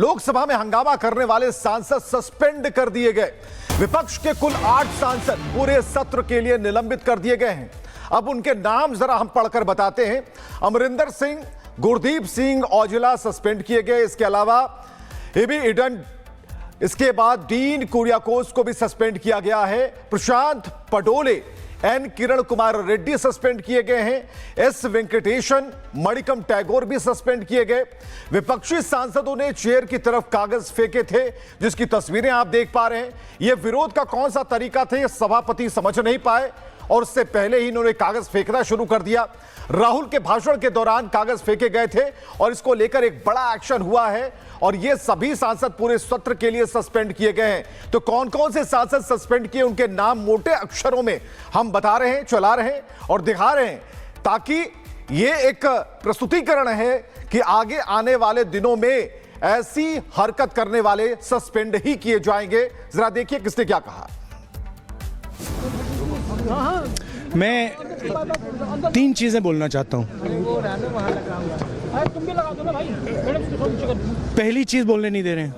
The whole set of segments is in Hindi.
लोकसभा में हंगामा करने वाले सांसद सस्पेंड कर दिए गए। विपक्ष के कुल 8 सांसद पूरे सत्र के लिए निलंबित कर दिए गए हैं। अब उनके नाम जरा हम पढ़कर बताते हैं। अमरिंदर सिंह, गुरदीप सिंह औजला सस्पेंड किए गए। इसके अलावा एबी ईडन, इसके बाद डीन कुरियाकोस को भी सस्पेंड किया गया है। प्रशांत पटोले, एन किरण कुमार रेड्डी सस्पेंड किए गए हैं। एस वेंकटेशन, मणिकम टैगोर भी सस्पेंड किए गए। विपक्षी सांसदों ने चेयर की तरफ कागज फेंके थे, जिसकी तस्वीरें आप देख पा रहे हैं। यह विरोध का कौन सा तरीका था, यह सभापति समझ नहीं पाए और उससे पहले ही इन्होंने कागज फेंकना शुरू कर दिया। राहुल के भाषण के दौरान कागज फेंके गए थे और इसको लेकर एक बड़ा एक्शन हुआ है और ये सभी सांसद पूरे सत्र के लिए सस्पेंड किए गए हैं। तो कौन कौन से सांसद सस्पेंड किए, उनके नाम मोटे अक्षरों में हम बता रहे हैं, चला रहे हैं और दिखा रहे हैं, ताकि ये एक प्रस्तुतिकरण है कि आगे आने वाले दिनों में ऐसी हरकत करने वाले सस्पेंड ही किए जाएंगे। जरा देखिए किसने क्या कहा। मैं 3 चीजें बोलना चाहता हूं। पहली चीज बोलने नहीं दे रहे हैं।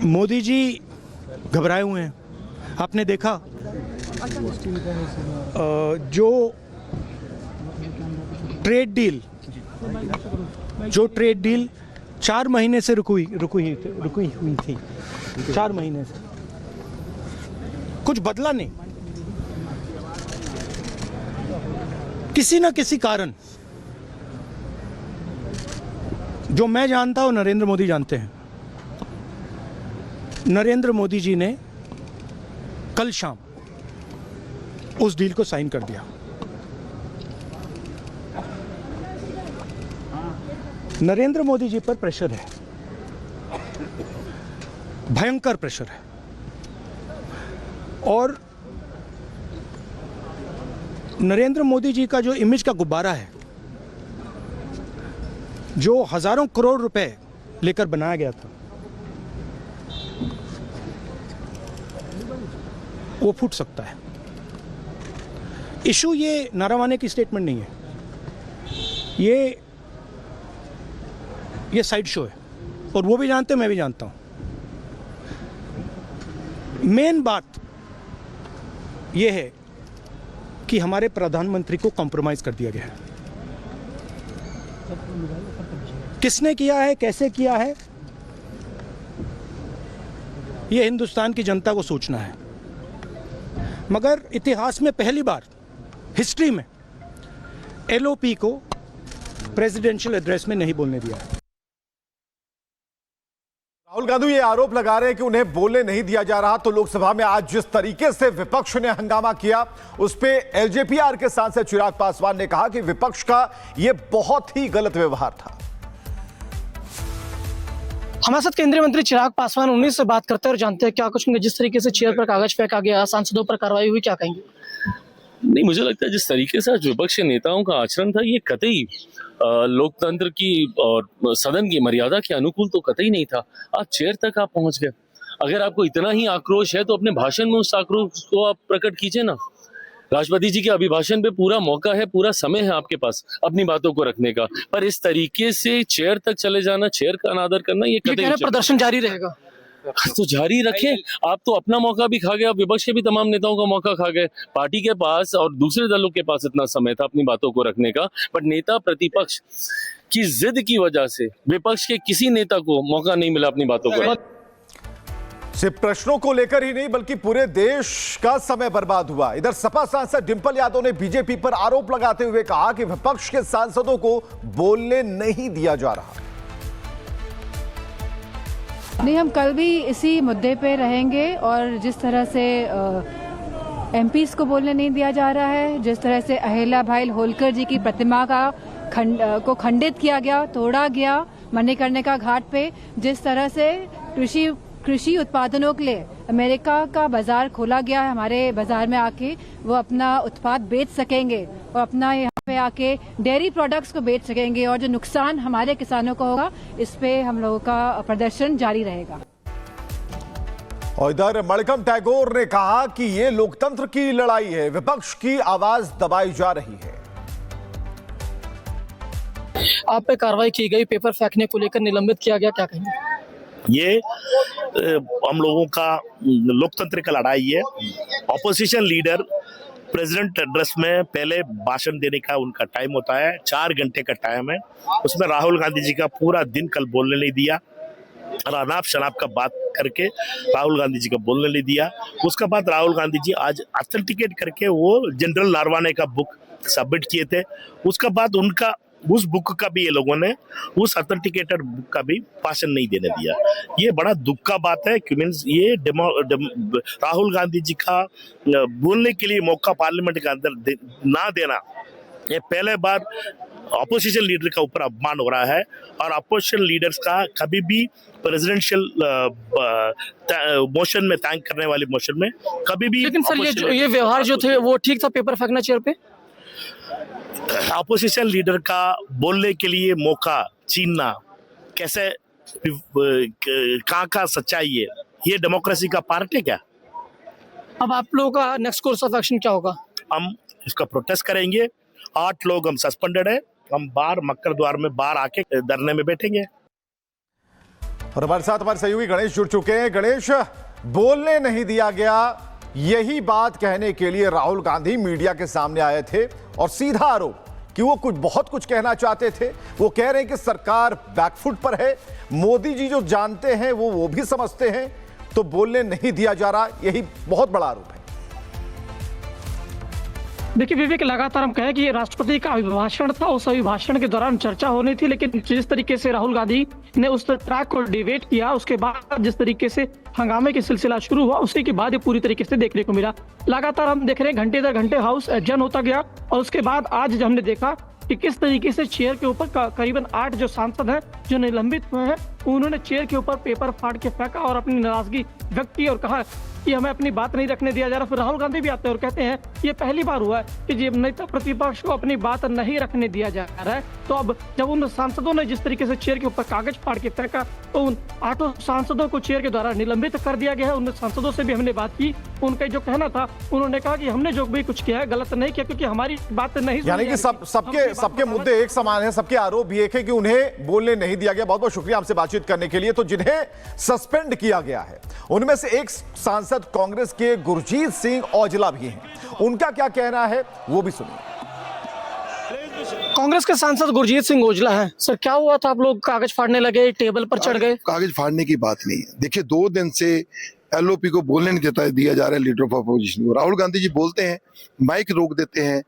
मोदी जी घबराए हुए हैं। आपने देखा जो ट्रेड डील 4 महीने से रुकी हुई थी। 4 महीने से कुछ बदला नहीं। किसी ना किसी कारण, जो मैं जानता हूं नरेंद्र मोदी जानते हैं, नरेंद्र मोदी जी ने कल शाम उस डील को साइन कर दिया। नरेंद्र मोदी जी पर प्रेशर है, भयंकर प्रेशर है। और नरेंद्र मोदी जी का जो इमेज का गुब्बारा है, जो हजारों करोड़ रुपए लेकर बनाया गया था, वो फूट सकता है। इशू ये नारावाने की स्टेटमेंट नहीं है, ये साइड शो है और वो भी जानते हैं, मैं भी जानता हूं। मेन बात यह है कि हमारे प्रधानमंत्री को कॉम्प्रोमाइज कर दिया गया है। किसने किया है, कैसे किया है, यह हिंदुस्तान की जनता को सोचना है। मगर इतिहास में पहली बार हिस्ट्री में एलओपी को प्रेसिडेंशियल एड्रेस में नहीं बोलने दिया है। राहुल गांधी ये आरोप लगा रहे हैं कि उन्हें बोलने नहीं दिया जा रहा। तो लोकसभा में आज जिस तरीके से विपक्ष ने हंगामा किया, उस पे एलजेपीआर के सांसद चिराग पासवान ने कहा कि विपक्ष का यह बहुत ही गलत व्यवहार था। हमारे साथ केंद्रीय मंत्री चिराग पासवान 19 से बात करते हैं और जानते हैं क्या कुछ होंगे। जिस तरीके से चेयर पर कागज फेंका गया, सांसदों पर कार्रवाई हुई, क्या कहेंगे? नहीं, मुझे लगता है जिस तरीके से विपक्ष के नेताओं का आचरण था, ये कतई लोकतंत्र की और सदन की मर्यादा के अनुकूल तो कतई नहीं था। आज चेयर तक आप पहुंच गए। अगर आपको इतना ही आक्रोश है तो अपने भाषण में उस आक्रोश को आप प्रकट कीजिए ना। राष्ट्रपति जी के अभिभाषण पे पूरा मौका है, पूरा समय है आपके पास अपनी बातों को रखने का, पर इस तरीके से चेयर तक चले जाना, चेयर का अनादर करना, ये कतई प्रदर्शन जारी रहेगा। तो जारी रखें। आप तो अपना मौका भी खा गए, आप विपक्ष के भी तमाम नेताओं का मौका खा गए। पार्टी के पास और दूसरे दलों के पास इतना समय था अपनी बातों को रखने का, पर नेता प्रतिपक्ष की जिद की वजह से विपक्ष के किसी नेता को मौका नहीं मिला अपनी बातों को। सिर्फ प्रश्नों को लेकर ही नहीं, बल्कि पूरे देश का समय बर्बाद हुआ। इधर सपा सांसद डिंपल यादव ने बीजेपी पर आरोप लगाते हुए कहा कि विपक्ष के सांसदों को बोलने नहीं दिया जा रहा। नहीं, हम कल भी इसी मुद्दे पे रहेंगे और जिस तरह से एमपीज को बोलने नहीं दिया जा रहा है, जिस तरह से अहिल्या भाई होलकर जी की प्रतिमा को खंडित किया गया, तोड़ा गया मणिकर्णिका का घाट पे, जिस तरह से कृषि उत्पादनों के लिए अमेरिका का बाजार खोला गया है, हमारे बाजार में आके वो अपना उत्पाद बेच सकेंगे और अपना यहाँ पे आके डेयरी प्रोडक्ट्स को बेच सकेंगे, और जो नुकसान हमारे किसानों को होगा, इस पे हम लोगों का प्रदर्शन जारी रहेगा। और इधर मणिकम टैगोर ने कहा कि ये लोकतंत्र की लड़ाई है, विपक्ष की आवाज दबाई जा रही है। आप पे कार्रवाई की गई, पेपर फेंकने को लेकर निलंबित किया गया, क्या कहेंगे? ये हम लोगों का लोकतंत्र का लड़ाई है। ऑपोजिशन लीडर प्रेसिडेंट एड्रेस में पहले भाषण देने का उनका टाइम होता है, 4 घंटे का टाइम है। उसमें राहुल गांधी जी का पूरा दिन कल बोलने नहीं दिया और अनाप शनाप का बात करके राहुल गांधी जी को बोलने नहीं दिया। उसके बाद राहुल गांधी जी आज ऑथेंटिकेट करके वो जनरल नारवाने का बुक सबमिट किए थे। उसके बाद उनका उस बुक का भी ये लोगों ने उस ऑथेंटिकेटेड बुक का भी भाषण नहीं देने दिया। ये बड़ा दुख का बात है कि मीन्स ये राहुल गांधी जी का बोलने के लिए मौका पार्लियामेंट के अंदर ना देना, ये पहले बार ऑपोजिशन लीडर का ऊपर अपमान हो रहा है। और ऑपोजिशन लीडर्स का कभी भी प्रेसिडेंशियल मोशन में थैंक करने वाली मोशन में कभी भी, लेकिन सर ये व्यवहार जो थे वो ठीक था, पेपर फेंकना चेयर पे? ऑपोजिशन लीडर का बोलने के लिए मौका छीनना कैसे, कहाँ का सच्चाई है? ये डेमोक्रेसी का पार्ट है क्या? अब आप लोगों का नेक्स्ट कोर्स ऑफ एक्शन क्या होगा? हम इसका प्रोटेस्ट करेंगे। 8 लोग हम सस्पेंडेड है। हम बाहर मक्कर द्वार में बाहर आके धरने में बैठेंगे। और हमारे साथ हमारे सहयोगी गणेश जुड़ चुके हैं। गणेश, बोलने नहीं दिया गया, यही बात कहने के लिए राहुल गांधी मीडिया के सामने आए थे और सीधा आरोप कि वो बहुत कुछ कहना चाहते थे। वो कह रहे हैं कि सरकार बैकफुट पर है, मोदी जी जो जानते हैं वो भी समझते हैं, तो बोलने नहीं दिया जा रहा, यही बहुत बड़ा आरोप है। देखिए विवेक, लगातार हम कहें कि ये राष्ट्रपति का अभिभाषण था, उस अभिभाषण के दौरान चर्चा होनी थी, लेकिन जिस तरीके से राहुल गांधी ने उस ट्रैक को डिबेट किया, उसके बाद जिस तरीके से हंगामे की सिलसिला शुरू हुआ, उसी के बाद ये पूरी तरीके से देखने को मिला। लगातार हम देख रहे हैं घंटे दर घंटे हाउस एडजर्न होता गया और उसके बाद आज हमने देखा कि किस तरीके से चेयर के ऊपर करीबन 8 जो सांसद हैं जो निलंबित हुए हैं, उन्होंने चेयर के ऊपर पेपर फाड़ के फेंका और अपनी नाराजगी व्यक्त की और कहा कि हमें अपनी बात नहीं रखने दिया जा रहा। फिर राहुल गांधी भी आते हैं और कहते हैं ये पहली बार हुआ है कि जब नेता प्रतिपक्ष को अपनी बात नहीं रखने दिया जा रहा है। तो अब जब उन सांसदों ने जिस तरीके से चेयर के ऊपर कागज फाड़ के फेंका, तो उन 8 सांसदों को चेयर के द्वारा निलंबित कर दिया गया है। उन सांसदों से भी हमने बात की, उनका जो कहना था, उन्होंने कहा कि हमने जो भी कुछ किया है गलत नहीं किया, क्योंकि हमारी बात नहीं, यानी कि सबके मुद्दे एक समान है, सबके आरोप भी एक है कि उन्हें बोलने नहीं दिया गया। बहुत बहुत शुक्रिया हमसे बातचीत करने के लिए। तो जिन्हें सस्पेंड किया गया है उनमें से एक सांसद कांग्रेस के गुरजीत सिंह औजला भी हैं। उनका क्या कहना है वो भी सुनिए। कांग्रेस के सांसद गुरजीत सिंह औजला हैं। सर क्या हुआ था, आप लोग कागज फाड़ने लगे, टेबल पर चढ़ गए? कागज फाड़ने की बात नहीं है। देखिए 2 दिन से एलओपी को बोलने नहीं दिया जा रहा है लीडर ऑफ अपोजिशन को। राहुल गांधी जी बोलते हैं, माइक रोक देते हैं,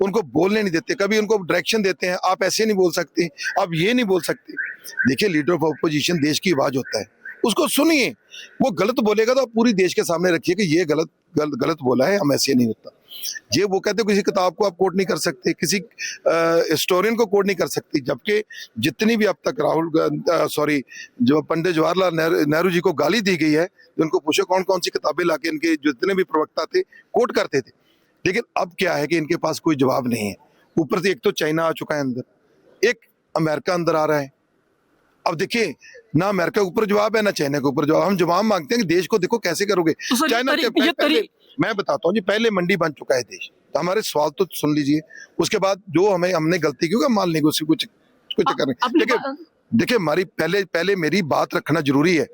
उनको बोलने नहीं देते, कभी उनको डायरेक्शन देते हैं, आप ऐसे नहीं बोल सकते, आप ये नहीं बोल सकते। देखिए लीडर ऑफ अपोजिशन देश की आवाज होता है, उसको सुनिए। वो गलत बोलेगा तो आप पूरी देश के सामने रखिए कि ये गलत बोला है, हम ऐसे नहीं होता। ये वो कहते हैं किसी किताब को आप कोट नहीं कर सकते, किसी हिस्टोरियन को कोट नहीं कर सकते, जबकि जितनी भी अब तक जो पंडित जवाहरलाल नेहरू जी को गाली दी गई है, उनको पूछो कौन कौन सी किताबें लाके इनके जितने भी प्रवक्ता थे कोट करते थे। लेकिन अब क्या है कि इनके पास कोई जवाब नहीं है। ऊपर से एक तो चाइना आ चुका है अंदर, एक अमेरिका अंदर आ रहा है। अब देखिए ना अमेरिका के ऊपर जवाब है ना चाइना के ऊपर जवाब। हम जवाब मांगते हैं कि देश को देखो कैसे करोगे। तो चाइना मैं बताता हूँ जी, पहले मंडी बन चुका है देश, तो हमारे सवाल तो सुन लीजिए। उसके बाद जो हमने गलती की मान लेंगे, उससे कुछ चक्कर नहीं। लेकिन देखिए हमारी पहले मेरी बात रखना जरूरी है।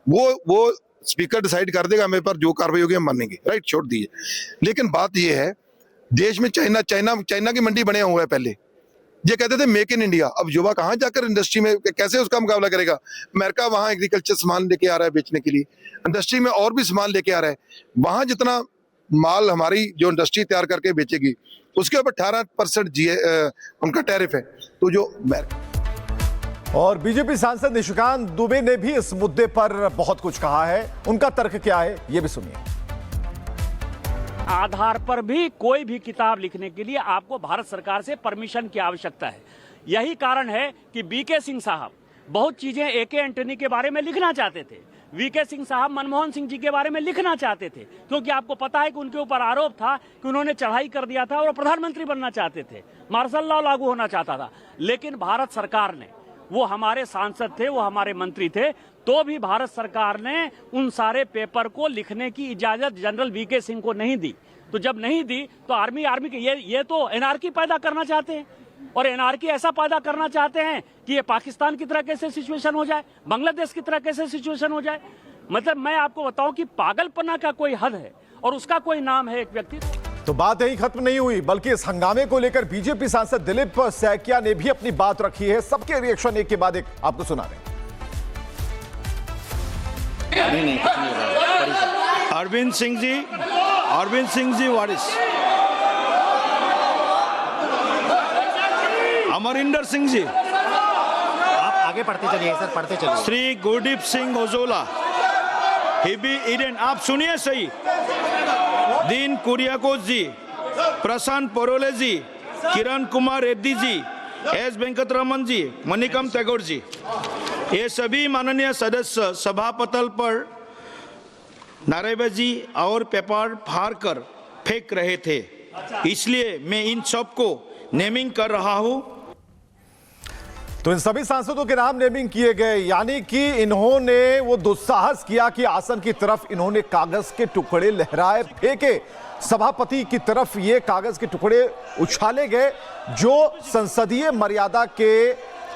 वो स्पीकर डिसाइड कर देगा, मेरे पर जो कार्रवाई होगी हम मानेंगे, राइट, छोड़ दीजिए। लेकिन बात ये है, देश में चाइना की मंडी बने हुआ है। पहले ये कहते थे मेक इन इंडिया, अब युवा कहाँ जाकर इंडस्ट्री में कैसे उसका मुकाबला करेगा? अमेरिका वहां एग्रीकल्चर सामान लेके आ रहा है बेचने के लिए, इंडस्ट्री में और भी सामान लेके आ रहा है। वहां जितना माल हमारी जो इंडस्ट्री तैयार करके बेचेगी उसके ऊपर 18% उनका टैरिफ है। तो जो और बीजेपी सांसद निशिकांत दुबे ने भी इस मुद्दे पर बहुत कुछ कहा है। उनका तर्क क्या है ये भी सुनिए। आधार पर भी कोई भी किताब लिखने के लिए आपको भारत सरकार से परमिशन की आवश्यकता है। यही कारण है कि बीके सिंह साहब बहुत चीजें एके एंटनी के बारे में लिखना चाहते थे। वीके सिंह साहब मनमोहन सिंह जी के बारे में लिखना चाहते थे, क्योंकि आपको पता है कि उनके ऊपर आरोप था कि उन्होंने चढ़ाई कर दिया था और प्रधानमंत्री बनना चाहते थे, मार्शल लॉ लागू होना चाहता था। लेकिन भारत सरकार ने, वो हमारे सांसद थे, वो हमारे मंत्री थे, तो भी भारत सरकार ने उन सारे पेपर को लिखने की इजाजत जनरल वीके सिंह को नहीं दी। तो जब नहीं दी तो आर्मी के ये तो एनआरकी पैदा करना चाहते हैं। और एनआरकी ऐसा पैदा करना चाहते हैं कि ये पाकिस्तान की तरह कैसे सिचुएशन हो जाए, बांग्लादेश की तरह कैसे सिचुएशन हो जाए। मतलब मैं आपको बताऊं कि पागलपना का कोई हद है और उसका कोई नाम है एक व्यक्ति। तो बात यही खत्म नहीं हुई, बल्कि इस हंगामे को लेकर बीजेपी सांसद दिलीप सैकिया ने भी अपनी बात रखी है। सबके रिएक्शन एक के बाद एक आपको सुना रहे। अरविंद सिंह जी वारिस, अमरिंदर सिंह जी, आप आगे पढ़ते चलिए सर, पढ़ते चलिए। श्री गुरदीप सिंह ओजोला, हिबी ईडन, आप सुनिए सही, दीन कुरियाकोस जी, प्रशांत परोले जी, किरण कुमार रेड्डी जी, एस वेंकटरमन जी, मणिकम टैगोर जी, ये सभी माननीय सदस्य सभापटल पर नारेबाजी और पेपर फाड़ कर फेंक रहे थे, इसलिए मैं इन सबको नेमिंग कर रहा हूं। तो इन सभी सांसदों के नाम नेमिंग किए गए, यानी कि इन्होंने वो दुस्साहस किया कि आसन की तरफ इन्होंने कागज के टुकड़े लहराए, फेंके, सभापति की तरफ ये कागज के टुकड़े उछाले गए, जो संसदीय मर्यादा के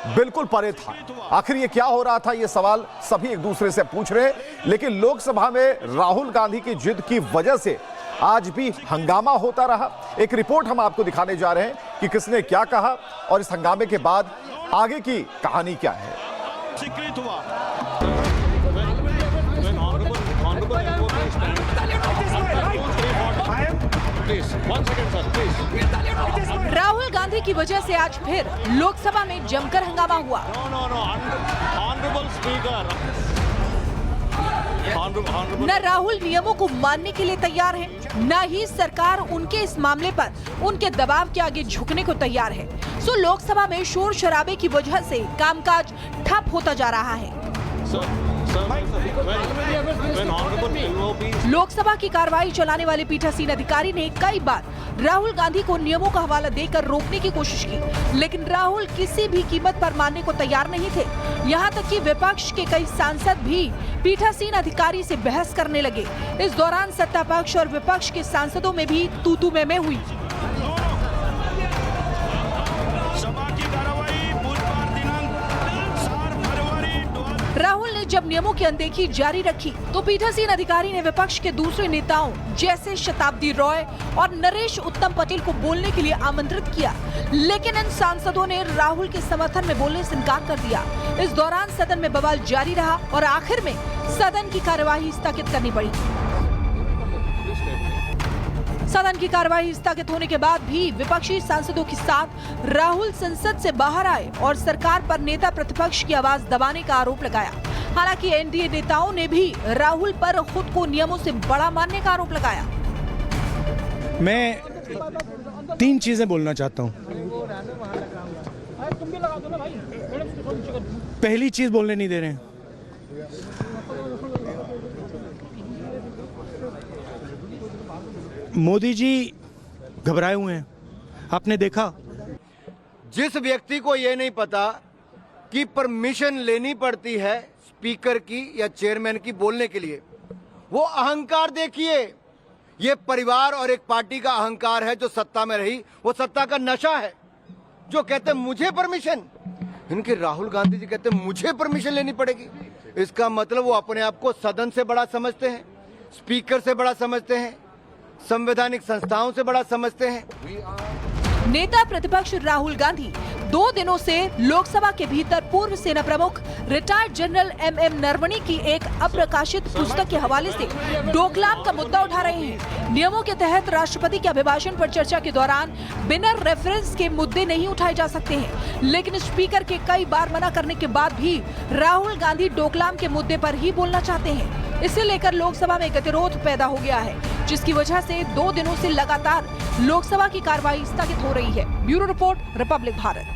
बिल्कुल परे था। आखिर ये क्या हो रहा था, ये सवाल सभी एक दूसरे से पूछ रहे हैं। लेकिन लोकसभा में राहुल गांधी की जिद की वजह से आज भी हंगामा होता रहा। एक रिपोर्ट हम आपको दिखाने जा रहे हैं कि किसने क्या कहा और इस हंगामे के बाद आगे की कहानी क्या है। राहुल गांधी की वजह से आज फिर लोकसभा में जमकर हंगामा हुआ। न राहुल नियमों को मानने के लिए तैयार है, न ही सरकार उनके इस मामले पर उनके दबाव के आगे झुकने को तैयार है। सो लोकसभा में शोर शराबे की वजह से कामकाज ठप होता जा रहा है। लोकसभा की कार्रवाई चलाने वाले पीठासीन अधिकारी ने कई बार राहुल गांधी को नियमों का हवाला देकर रोकने की कोशिश की, लेकिन राहुल किसी भी कीमत पर मानने को तैयार नहीं थे। यहां तक कि विपक्ष के कई सांसद भी पीठासीन अधिकारी से बहस करने लगे। इस दौरान सत्ता पक्ष और विपक्ष के सांसदों में भी तू-तू मैं हुई। राहुल ने जब नियमों की अनदेखी जारी रखी तो पीठासीन अधिकारी ने विपक्ष के दूसरे नेताओं जैसे शताब्दी रॉय और नरेश उत्तम पटेल को बोलने के लिए आमंत्रित किया, लेकिन इन सांसदों ने राहुल के समर्थन में बोलने से इनकार कर दिया। इस दौरान सदन में बवाल जारी रहा और आखिर में सदन की कार्यवाही स्थगित करनी पड़ी। सदन की कार्यवाही स्थगित होने के बाद भी विपक्षी सांसदों के साथ राहुल संसद से बाहर आए और सरकार पर नेता प्रतिपक्ष की आवाज दबाने का आरोप लगाया। हालांकि एनडीए नेताओं ने भी राहुल पर खुद को नियमों से बड़ा मानने का आरोप लगाया। मैं 3 चीजें बोलना चाहता हूं। पहली चीज बोलने नहीं दे रहे हैं। मोदी जी घबराए हुए हैं। आपने देखा, जिस व्यक्ति को ये नहीं पता कि परमिशन लेनी पड़ती है स्पीकर की या चेयरमैन की बोलने के लिए, वो अहंकार देखिए। ये परिवार और एक पार्टी का अहंकार है जो सत्ता में रही, वो सत्ता का नशा है। जो कहते हैं मुझे परमिशन, इनके राहुल गांधी जी कहते हैं मुझे परमिशन लेनी पड़ेगी। इसका मतलब वो अपने आप को सदन से बड़ा समझते हैं, स्पीकर से बड़ा समझते हैं, संवैधानिक संस्थाओं से बड़ा समझते हैं। नेता प्रतिपक्ष राहुल गांधी 2 दिनों से लोकसभा के भीतर पूर्व सेना प्रमुख रिटायर्ड जनरल एम नरवणे की एक अप्रकाशित पुस्तक के हवाले से डोकलाम का मुद्दा उठा रहे हैं। नियमों के तहत राष्ट्रपति के अभिभाषण पर चर्चा के दौरान बिना रेफरेंस के मुद्दे नहीं उठाए जा सकते हैं, लेकिन स्पीकर के कई बार मना करने के बाद भी राहुल गांधी डोकलाम के मुद्दे पर ही बोलना चाहते हैं। इसे लेकर लोकसभा में गतिरोध पैदा हो गया है, जिसकी वजह से 2 दिनों से लगातार लोकसभा की कार्रवाई स्थगित हो रही है। Bureau report, Republic Bharat.